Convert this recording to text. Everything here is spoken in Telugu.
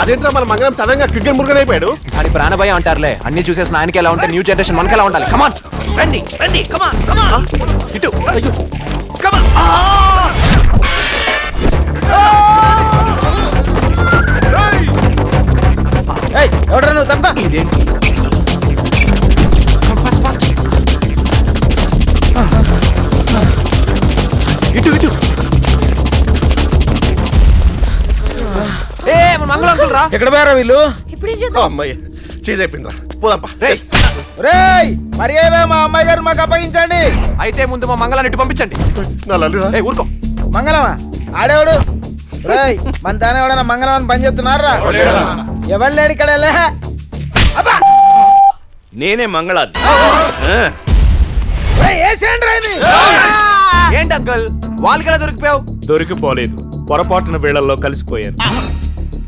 అదేంట్రా మన మంగళం సడన్ గా క్రికెట్ మురుగన్ అయిపోయాడు. అని ప్రాణభయం అంటారులే. అన్ని చూసేసిన ఆయనకి ఎలా ఉంటే న్యూ జనరేషన్ మనకి ఎలా ఉండాలి. కమాన్ రండి రండి కమాన్ కమాన్ ఇటు కమాన్. ఎవడరా నువ్వు తప్ప ఇదేంటి ఇటు ఇటు. ఏ మన మంగళం అంకుల్ రా. ఎక్కడ పోయారా వీళ్ళు? ఇప్పుడేం చేద్దాం? అమ్మాయి చేజ్ అయిపోయిందిరా, పోదాంపా. రేయ్ రేయ్ మర్యాద మా అమ్మాయి గారు మాకు అప్పగించండి. అయితే ముందు మా మంగళాన్ని ఇటు పంపించండి. నా లల్లిరా. ఏ ఊరుకో. మంగళమా ఆడేవాడు? రేయ్ మన తానే ఎవడన్నా మంగళం అని పని చేస్తున్నారా? ఎవరు లేడు ఇక్కడ. నేనే మంగళాన్ని. ఏంటి అంకుల్ వాళ్ళకి ఎలా దొరికిపోయావు? దొరికిపోలేదు, పొరపాటున వీళ్ళల్లో కలిసిపోయాను.